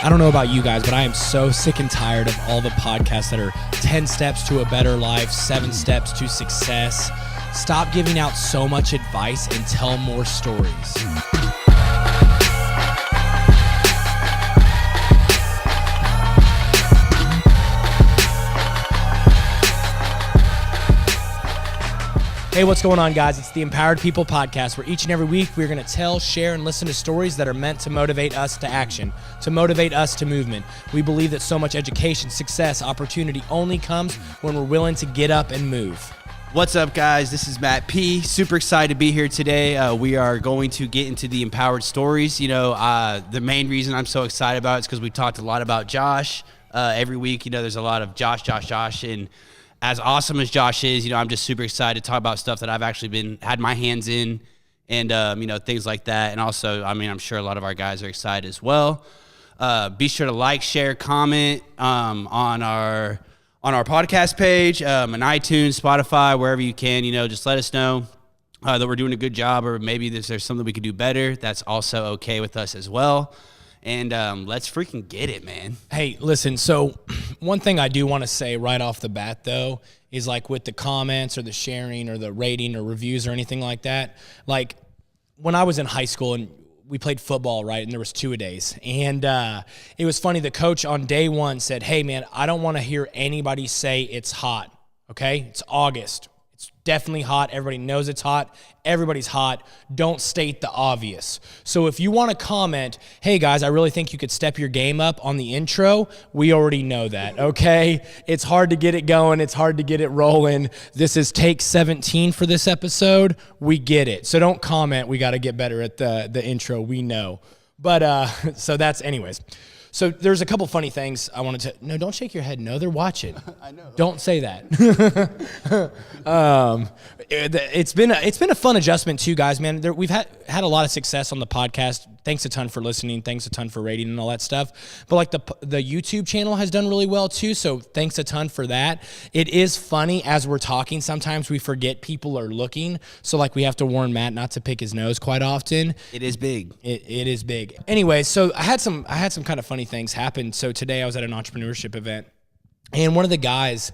I don't know about you guys, but I am so sick and tired of all the podcasts that are 10 steps to a better life, 7 steps to success. Stop giving out so much advice and tell more stories. Hey, what's going on, guys? It's the Empowered People Podcast, where each and every week we're going to tell, share, and listen to stories that are meant to motivate us to action, to motivate us to movement. We believe that so much education, success, opportunity only comes when we're willing to get up and move. What's up, guys? This is Matt P. Super excited to be here today. We are going to get into the empowered stories. The main reason I'm so excited about it is because we talked a lot about Josh. Every week, there's a lot of Josh, and as awesome as Josh is, I'm just super excited to talk about stuff that I've actually had my hands in and, things like that. And also, I'm sure a lot of our guys are excited as well. Be sure to like, share, comment on our podcast page, on iTunes, Spotify, wherever you can, just let us know that we're doing a good job, or maybe there's something we could do better. That's also okay with us as well. And let's freaking get it, man. Hey, listen, so one thing I do want to say right off the bat, though, is like with the comments or the sharing or the rating or reviews or anything like that, like when I was in high school and we played football, right, and there was 2-a-days. And it was funny, the coach on day one said, hey, man, I don't want to hear anybody say it's hot, okay? It's August. It's definitely hot. Everybody knows it's hot. Everybody's hot. Don't state the obvious. So if you want to comment, hey guys, I really think you could step your game up on the intro, we already know that, okay? It's hard to get it going. It's hard to get it rolling. This is take 17 for this episode. We get it. So don't comment. We got to get better at the intro. We know. But so that's anyways. So there's a couple funny things I wanted to. No, don't shake your head. No, they're watching. I know. Don't say that. It's been a fun adjustment too, guys. Man, we've had a lot of success on the podcast. Thanks a ton for listening. Thanks a ton for rating and all that stuff. But like the YouTube channel has done really well too. So thanks a ton for that. It is funny as we're talking. Sometimes we forget people are looking. So like we have to warn Matt not to pick his nose quite often. It is big. It is big. Anyway, so I had some kind of funny things happen. So today I was at an entrepreneurship event, and one of the guys,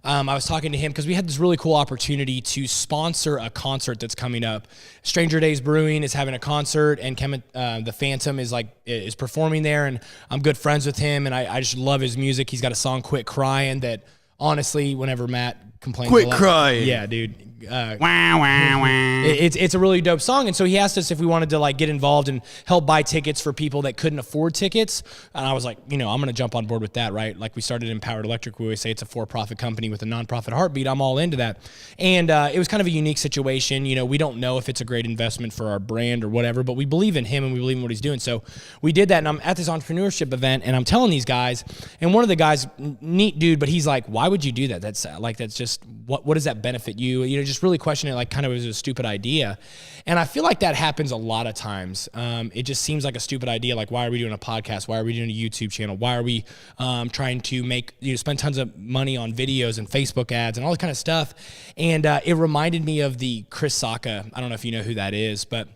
I was talking to him because we had this really cool opportunity to sponsor a concert that's coming up. Stranger Days Brewing is having a concert, and the Phantom is performing there, and I'm good friends with him, and I just love his music. He's got a song, Quit Crying, that honestly, whenever Matt complains, Quit crying. Yeah, dude. Wah, wah, wah. It's a really dope song, and so he asked us if we wanted to like get involved and help buy tickets for people that couldn't afford tickets. And I was like, I'm going to jump on board with that, right? Like we started Empowered Electric. We always say it's a for-profit company with a nonprofit heartbeat. I'm all into that. And it was kind of a unique situation. We don't know if it's a great investment for our brand or whatever, but we believe in him and we believe in what he's doing. So we did that, and I'm at this entrepreneurship event, and I'm telling these guys, and one of the guys, neat dude, but he's like, why would you do that? That's just what does that benefit you? Just really questioning it, like kind of was a stupid idea. And I feel like that happens a lot of times. It just seems like a stupid idea. Like, why are we doing a podcast? Why are we doing a YouTube channel? Why are we trying to spend tons of money on videos and Facebook ads and all that kind of stuff? And it reminded me of the Chris Sacca. I don't know if you know who that is, but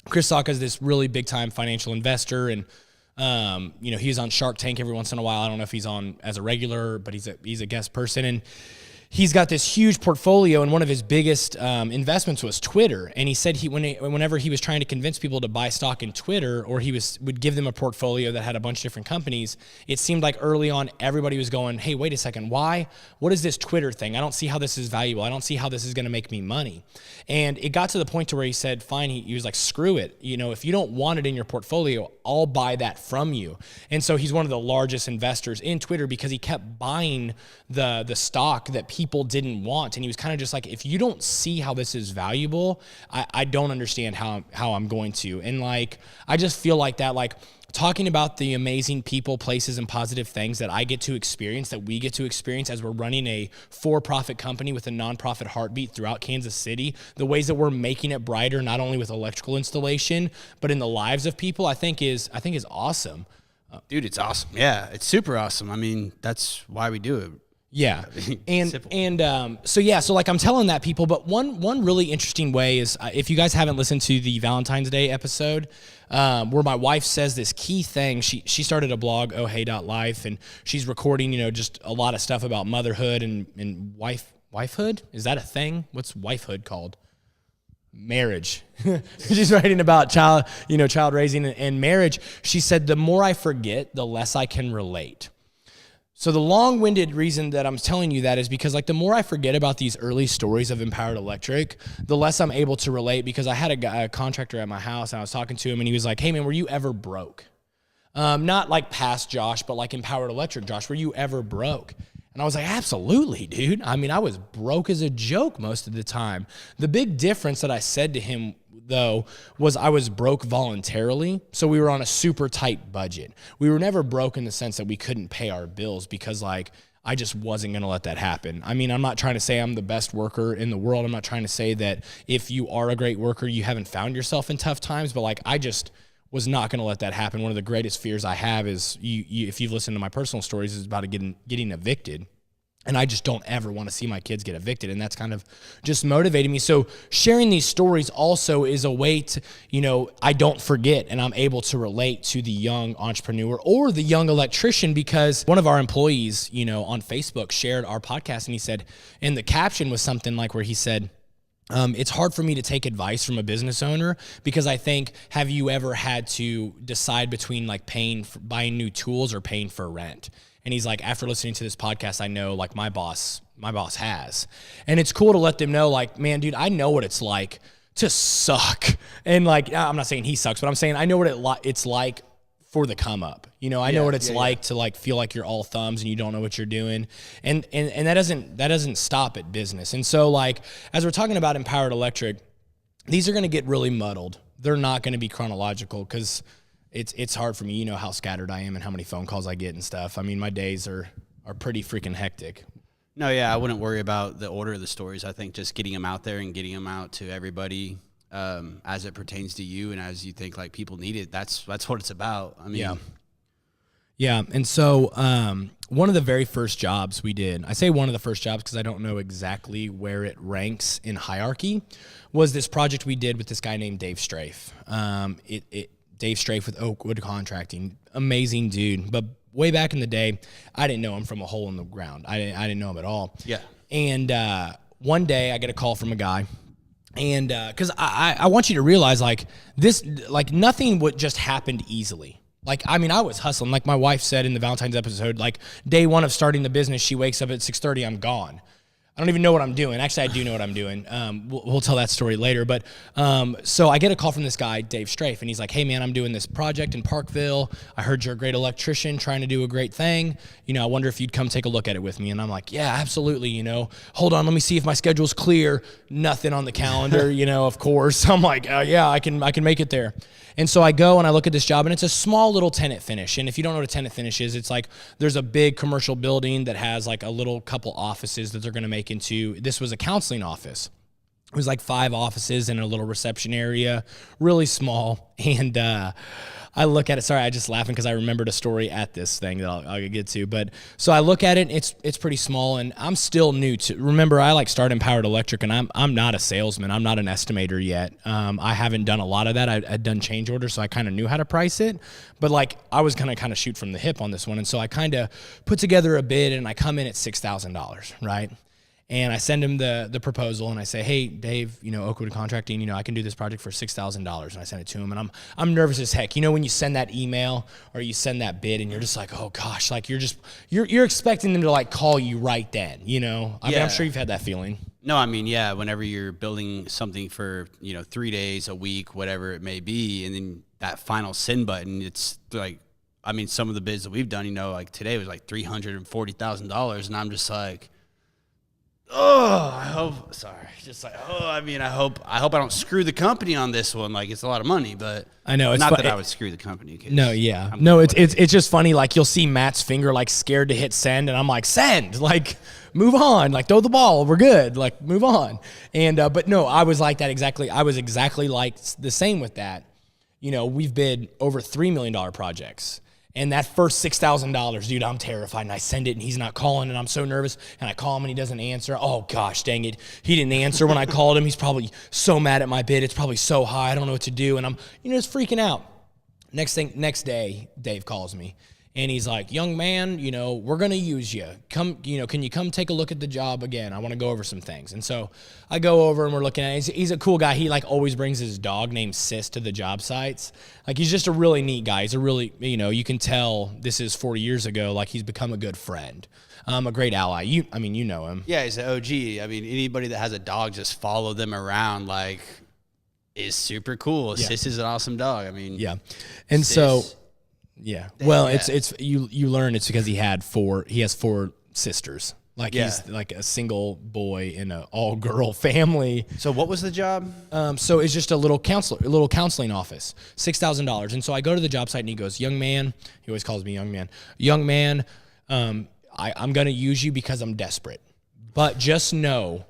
Chris Sacca is this really big time financial investor, and he's on Shark Tank every once in a while. I don't know if he's on as a regular, but he's a guest person, and he's got this huge portfolio, and one of his biggest investments was Twitter. And he said whenever he was trying to convince people to buy stock in Twitter, or would give them a portfolio that had a bunch of different companies, it seemed like early on everybody was going, hey, wait a second, why? What is this Twitter thing? I don't see how this is valuable. I don't see how this is going to make me money. And it got to the point to where he said, fine, he was like, screw it. If you don't want it in your portfolio, I'll buy that from you. And so he's one of the largest investors in Twitter because he kept buying the stock that people didn't want. And he was kind of just like, if you don't see how this is valuable, I don't understand how I'm going to. And like, I just feel like that, like talking about the amazing people, places, and positive things that I get to experience, that we get to experience as we're running a for-profit company with a nonprofit heartbeat throughout Kansas City, the ways that we're making it brighter, not only with electrical installation, but in the lives of people, I think is awesome. Dude, it's awesome. Yeah, it's super awesome. That's why we do it. Yeah. Simple. So like I'm telling that people, but one really interesting way is if you guys haven't listened to the Valentine's Day episode, where my wife says this key thing. She started a blog, ohhey.life, and she's recording, just a lot of stuff about motherhood and wifehood. Is that a thing? What's wifehood called? Marriage. She's writing about child raising and marriage. She said, the more I forget, the less I can relate. So the long-winded reason that I'm telling you that is because like the more I forget about these early stories of Empowered Electric, the less I'm able to relate, because I had a contractor at my house and I was talking to him and he was like, hey man, were you ever broke? Not like past Josh, but like Empowered Electric Josh, were you ever broke? And I was like, absolutely, dude. I mean, I was broke as a joke most of the time. The big difference that I said to him, though, was I was broke voluntarily. So we were on a super tight budget. We were never broke in the sense that we couldn't pay our bills, because like I just wasn't going to let that happen. I mean, I'm not trying to say I'm the best worker in the world. I'm not trying to say that if you are a great worker, you haven't found yourself in tough times, but like I just was not going to let that happen. One of the greatest fears I have is, if you've listened to my personal stories, is about getting evicted. And I just don't ever want to see my kids get evicted. And that's kind of just motivated me. So sharing these stories also is a way to, I don't forget and I'm able to relate to the young entrepreneur or the young electrician, because one of our employees, on Facebook shared our podcast, and he said, and the caption was something like where he said, it's hard for me to take advice from a business owner, because I think, have you ever had to decide between like buying new tools or paying for rent? And he's like, after listening to this podcast, I know like my boss has. And it's cool to let them know like, man, dude, I know what it's like to suck. And like, I'm not saying he sucks, but I'm saying I know what it's like for the come up. I know what it's like to like feel like you're all thumbs and you don't know what you're doing. And that doesn't stop at business. And so like, as we're talking about Empowered Electric, these are going to get really muddled. They're not going to be chronological, because it's hard for me. You know how scattered I am and how many phone calls I get and stuff. I mean, my days are pretty freaking hectic. No, yeah, I wouldn't worry about the order of the stories. I think just getting them out there and getting them out to everybody, as it pertains to you and as you think like people need it. That's what it's about. I mean, yeah. And so one of the very first jobs we did, I say one of the first jobs because I don't know exactly where it ranks in hierarchy, was this project we did with this guy named Dave Strafe. Dave Strafe with Oakwood Contracting, amazing dude. But way back in the day, I didn't know him from a hole in the ground. I didn't know him at all. Yeah. And one day I get a call from a guy, and because I want you to realize like this, like nothing would just happened easily. Like, I mean, I was hustling. Like my wife said in the Valentine's episode, like day one of starting the business, she wakes up at 6:30, I'm gone. I don't even know what I'm doing. Actually, I do know what I'm doing. We'll tell that story later. But so I get a call from this guy, Dave Strafe, and he's like, hey, man, I'm doing this project in Parkville. I heard you're a great electrician trying to do a great thing. I wonder if you'd come take a look at it with me. And I'm like, yeah, absolutely. Hold on, let me see if my schedule's clear. Nothing on the calendar, of course. I'm like, yeah, I can make it there. And so I go and I look at this job, and it's a small little tenant finish. And if you don't know what a tenant finish is, it's like there's a big commercial building that has like a little couple offices that they're going to make into. This was a counseling office. It was like 5 offices and a little reception area, really small. And I look at it. Sorry, I just laughing because I remembered a story at this thing that I'll get to. But so I look at it. It's pretty small, and I'm still new to. Remember, I like started Empowered Electric, and I'm not a salesman. I'm not an estimator yet. I haven't done a lot of that. I'd done change orders, so I kind of knew how to price it. But like I was gonna kind of shoot from the hip on this one, and so I kind of put together a bid, and I come in at $6,000, right? And I send him the proposal, and I say, hey, Dave, Oakwood Contracting, I can do this project for $6,000. And I send it to him, and I'm nervous as heck. When you send that email or you send that bid, and you're just like, oh gosh, like you're expecting them to like call you right then, I mean, I'm sure you've had that feeling. No, I mean, yeah, whenever you're building something for, 3 days, a week, whatever it may be, and then that final send button, it's like, I mean, some of the bids that we've done, like today was like $340,000, and I'm just like, I hope I don't screw the company on this one. Like, it's a lot of money, but I know it's not that I would screw the company. No, yeah, no, it's just funny. Like you'll see Matt's finger like scared to hit send, and I'm like, send, like move on, like throw the ball, we're good, like move on. And but no, I was like that exactly. I was exactly like the same with that. We've bid over $3 million projects. And that first $6,000, dude, I'm terrified. And I send it and he's not calling and I'm so nervous. And I call him and he doesn't answer. Oh gosh, dang it. He didn't answer when I called him. He's probably so mad at my bid. It's probably so high. I don't know what to do. And I'm, just freaking out. Next day, Dave calls me. And he's like, young man, we're going to use you. Come, can you come take a look at the job again? I want to go over some things. And so I go over and we're looking at it. He's a cool guy. He like always brings his dog named Sis to the job sites. Like he's just a really neat guy. He's a really, you can tell this is 40 years ago. Like he's become a good friend, a great ally. You know him. Yeah, he's an OG. I mean, anybody that has a dog, just follow them around. Like, is super cool. Yeah. Sis is an awesome dog. I mean, yeah. And Sis, so, yeah. Well, yeah. It's you learn it's because he has 4 sisters. Like he's like a single boy in an all-girl family. So what was the job? So it's just a little counseling office, $6,000. And so I go to the job site and he goes, young man, he always calls me young man, I'm going to use you because I'm desperate. But just know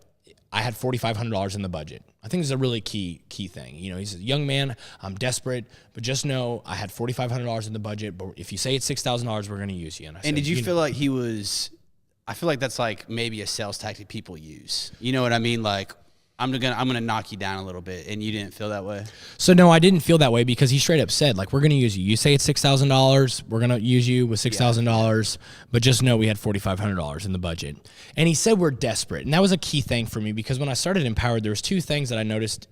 I had $4,500 in the budget. I think it's a really key thing. He says, young man, I'm desperate, but just know I had $4,500 in the budget. But if you say it's $6,000, we're going to use you. And I said, did you feel like he was? I feel like that's like maybe a sales tactic people use. You know what I mean? Like, I'm gonna knock you down a little bit, and you didn't feel that way. So no, I didn't feel that way because he straight up said, like, we're gonna use you. You say it's $6,000, we're gonna use you with $6,000, but just know we had $4,500 in the budget. And he said we're desperate, and that was a key thing for me because when I started Empowered, there was 2 things that I noticed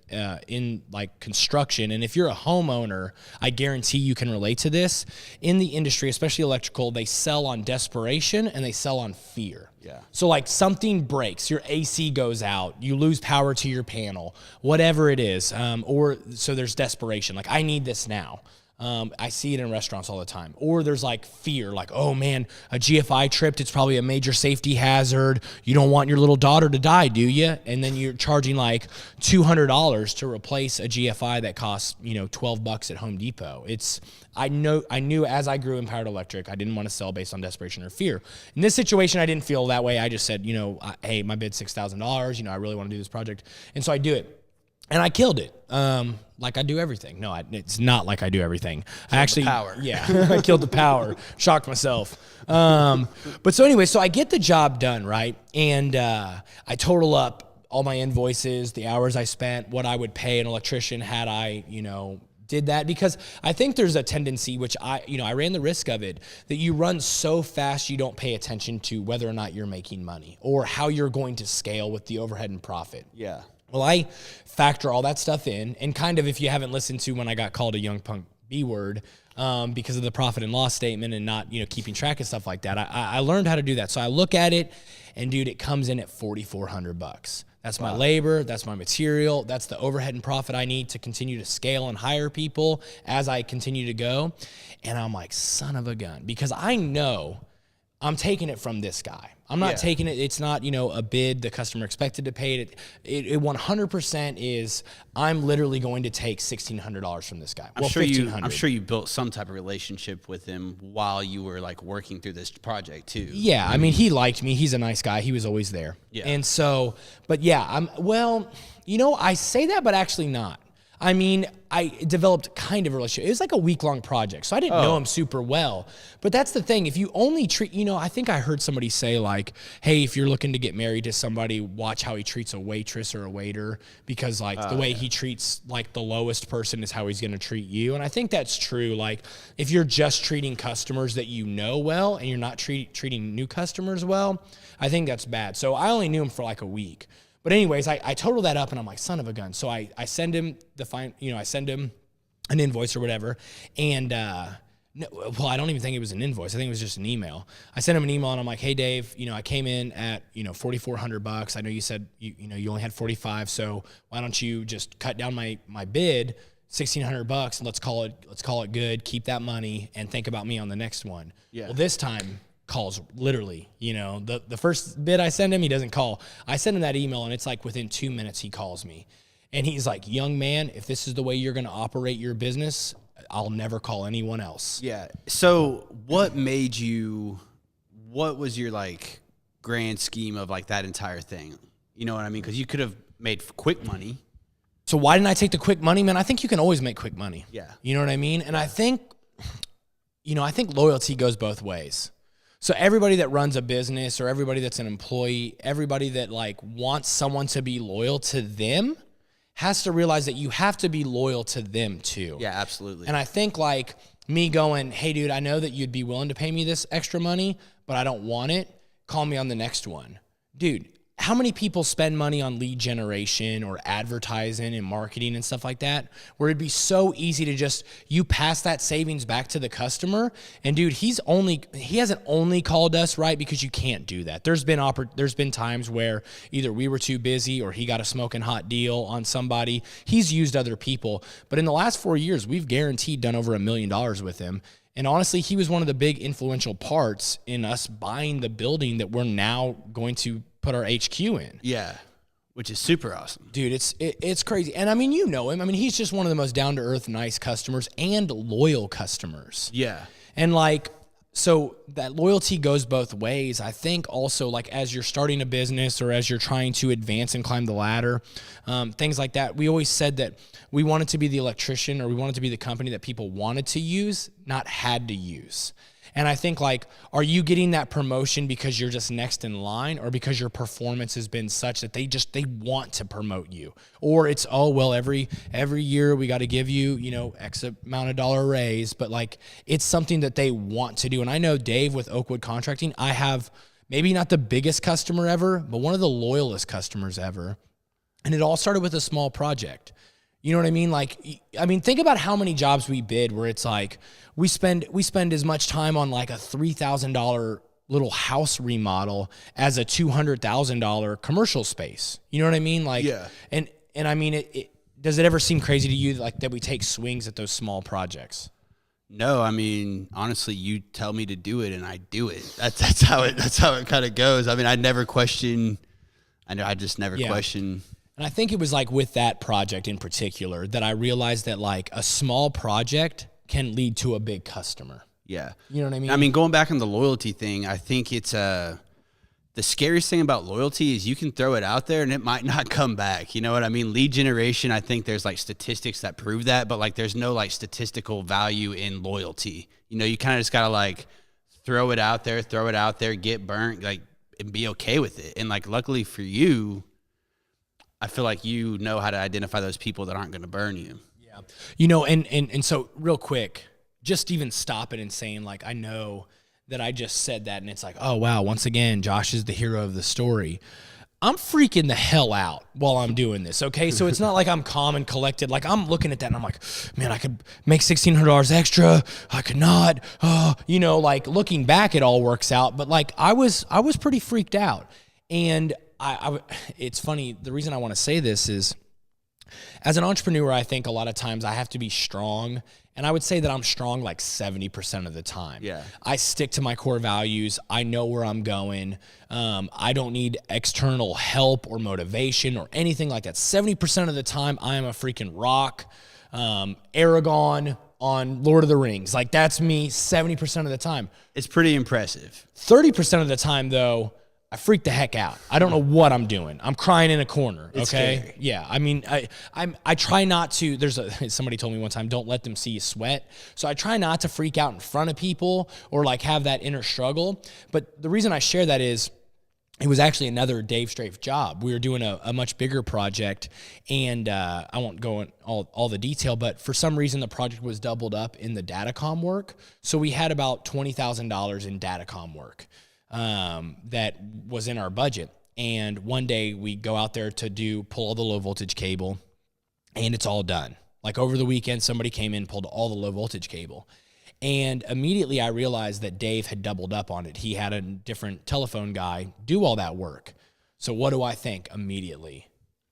in like construction, and if you're a homeowner, I guarantee you can relate to this. In the industry, especially electrical, they sell on desperation and they sell on fear. Yeah. So like something breaks, your AC goes out, you lose power to your panel, whatever it is, or so there's desperation. Like I need this now. I see it in restaurants all the time. Or there's like fear, like, oh man, a GFI tripped. It's probably a major safety hazard. You don't want your little daughter to die, do you? And then you're charging like $200 to replace a GFI that costs, $12 at Home Depot. I knew as I grew Empowered Electric, I didn't want to sell based on desperation or fear. In this situation, I didn't feel that way. I just said, hey, my bid's $6,000. I really want to do this project. And so I do it. And I killed it. Like I do everything. No, it's not like I do everything. I actually, power. Yeah, I killed the power. Shocked myself. But so anyway, so I get the job done, right? And I total up all my invoices, the hours I spent, what I would pay an electrician had I, did that, because I think there's a tendency, which I ran the risk of it, that you run so fast you don't pay attention to whether or not you're making money or how you're going to scale with the overhead and profit. Yeah. Well, I factor all that stuff in, and kind of, if you haven't listened to when I got called a young punk B-word because of the profit and loss statement and not, keeping track of stuff like that, I learned how to do that. So I look at it, and dude, it comes in at $4,400. That's my labor, that's my material, that's the overhead and profit I need to continue to scale and hire people as I continue to go. And I'm like, son of a gun, because I know I'm taking it from this guy. I'm not taking it. It's not, a bid the customer expected to pay it. It 100% is, I'm literally going to take $1,600 from this guy. I'm sure you built some type of relationship with him while you were like working through this project too. Yeah. I mean, he liked me. He's a nice guy. He was always there. Yeah. And so, but yeah, I say that, but actually not. I mean, I developed kind of a relationship. It was like a week-long project, so I didn't know him super well. But that's the thing. If you only treat, I think I heard somebody say like, hey, if you're looking to get married to somebody, watch how he treats a waitress or a waiter, because like the way he treats like the lowest person is how he's going to treat you. And I think that's true. Like if you're just treating customers that you know well and you're not treating new customers well, I think that's bad. So I only knew him for like a week. But anyways, I total that up and I'm like, son of a gun. So I send him I send him an invoice or whatever. And, I don't even think it was an invoice. I think it was just an email. I sent him an email and I'm like, hey Dave, I came in at, $4,400. I know you said, you only had 45. So why don't you just cut down my bid, $1,600, and let's call it good. Keep that money and think about me on the next one. Yeah. Well, this time, calls literally, the first bid I send him, he doesn't call. I send him that email and it's like within 2 minutes he calls me and he's like, young man, if this is the way you're going to operate your business, I'll never call anyone else. Yeah. So what was your like grand scheme of like that entire thing? You know what I mean? Because you could have made quick money. So why didn't I take the quick money, man? I think you can always make quick money. Yeah. You know what I mean? And I think, I think loyalty goes both ways. So everybody that runs a business or everybody that's an employee, everybody that like wants someone to be loyal to them has to realize that you have to be loyal to them too. Yeah, absolutely. And I think like me going, hey dude, I know that you'd be willing to pay me this extra money, but I don't want it. Call me on the next one. Dude, how many people spend money on lead generation or advertising and marketing and stuff like that, where it'd be so easy to just, you pass that savings back to the customer. And dude, he hasn't only called us, right? Because you can't do that. There's been times where either we were too busy or he got a smoking hot deal on somebody. He's used other people, but in the last 4 years, we've guaranteed done over $1 million with him. And honestly, he was one of the big influential parts in us buying the building that we're now going to put our HQ in. Yeah, which is super awesome. Dude, it's crazy. And I mean, you know him. I mean, he's just one of the most down-to-earth, nice customers and loyal customers. Yeah. And like, so that loyalty goes both ways. I think also like as you're starting a business or as you're trying to advance and climb the ladder, things like that, we always said that we wanted to be the electrician or we wanted to be the company that people wanted to use, not had to use. And I think like, are you getting that promotion because you're just next in line or because your performance has been such that they want to promote you? Or it's, oh, well, every year we got to give you, X amount of dollar raise, but like it's something that they want to do. And I know Dave with Oakwood Contracting, I have maybe not the biggest customer ever, but one of the loyalest customers ever. And it all started with a small project. You know what I mean? Like, think about how many jobs we bid where it's like we spend as much time on like a $3,000 little house remodel as a $200,000 commercial space. You know what I mean? Like, yeah. And I mean, does it ever seem crazy to you like that we take swings at those small projects? No, I mean, honestly, you tell me to do it and I do it. That's how it kind of goes. I mean, I just never question. And I think it was like with that project in particular that I realized that like a small project can lead to a big customer. Yeah. You know what I mean? I mean, going back on the loyalty thing, I think it's the scariest thing about loyalty is you can throw it out there and it might not come back. You know what I mean? Lead generation, I think there's like statistics that prove that, but like there's no like statistical value in loyalty. You kind of just got to like throw it out there, get burnt, like, and be okay with it. And like, luckily for you, I feel like you know how to identify those people that aren't going to burn you. Yeah. And so real quick, just even stopping and saying like, I know that I just said that and it's like, oh wow, once again, Josh is the hero of the story. I'm freaking the hell out while I'm doing this. Okay. So it's not like I'm calm and collected. Like I'm looking at that and I'm like, man, I could make $1,600 extra. I could not, like looking back, it all works out. But like I was pretty freaked out. And it's funny. The reason I want to say this is as an entrepreneur, I think a lot of times I have to be strong. And I would say that I'm strong like 70% of the time. Yeah. I stick to my core values. I know where I'm going. I don't need external help or motivation or anything like that. 70% of the time, I am a freaking rock. Aragorn on Lord of the Rings. Like that's me 70% of the time. It's pretty impressive. 30% of the time though, I freak the heck out. I don't know what I'm doing. I'm crying in a corner. It's okay. scary. Yeah. I mean, I try not to, somebody told me one time, don't let them see you sweat. So I try not to freak out in front of people or like have that inner struggle. But the reason I share that is it was actually another Dave Strafe job. We were doing a much bigger project and I won't go in all the detail, but for some reason the project was doubled up in the datacom work. So we had about $20,000 in datacom work. That was in our budget. And one day we go out there to pull all the low voltage cable and it's all done. Like over the weekend, somebody came in, pulled all the low voltage cable. And immediately I realized that Dave had doubled up on it. He had a different telephone guy do all that work. So what do I think immediately?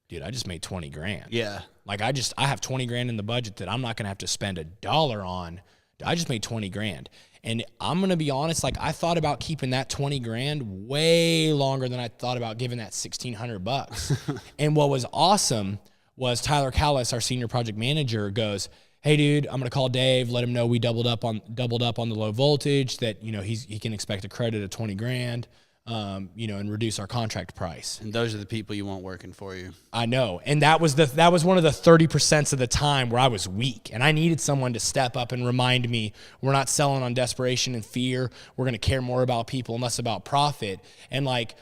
Dude, I just made 20 grand. Yeah. Like I have 20 grand in the budget that I'm not going to have to spend $1 on. I just made 20 grand. And I'm going to be honest, like I thought about keeping that 20 grand way longer than I thought about giving that $1,600. And what was awesome was Tyler Callis, our senior project manager, goes, hey dude, I'm going to call Dave, let him know we doubled up on the low voltage, that, he can expect a credit of 20 grand. and reduce our contract price. And those are the people you want working for you. I know. And that was one of the 30% of the time where I was weak, and I needed someone to step up and remind me, we're not selling on desperation and fear. We're going to care more about people and less about profit. And like,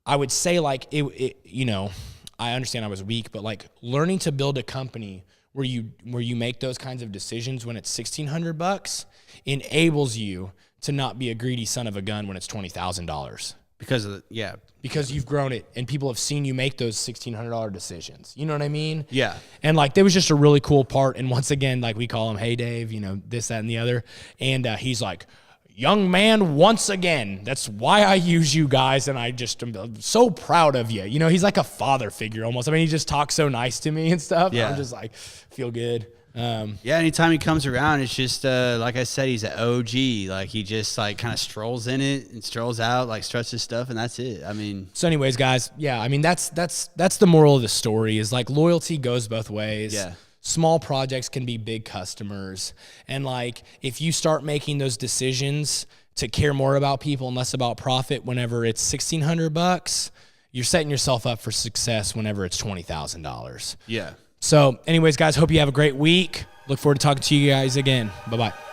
I would say like I understand I was weak, but like learning to build a company where you make those kinds of decisions when it's $1,600 enables you to not be a greedy son of a gun when it's $20,000. Because you've grown it and people have seen you make those $1,600 decisions. You know what I mean? Yeah. And like, there was just a really cool part. And once again, like we call him, hey Dave, this, that, and the other. And he's like, young man, once again, that's why I use you guys. And I just am so proud of you. He's like a father figure almost. I mean, he just talks so nice to me and stuff. Yeah. I'm just like, feel good. Anytime he comes around, it's just, like I said, he's an OG. Like he just like kind of strolls in it and strolls out, like struts his stuff. And that's it. I mean, so anyways, guys, yeah, I mean, that's the moral of the story is like loyalty goes both ways. Yeah. Small projects can be big customers. And like, if you start making those decisions to care more about people and less about profit whenever it's $1,600, you're setting yourself up for success whenever it's $20,000. Yeah. So anyways, guys, hope you have a great week. Look forward to talking to you guys again. Bye-bye.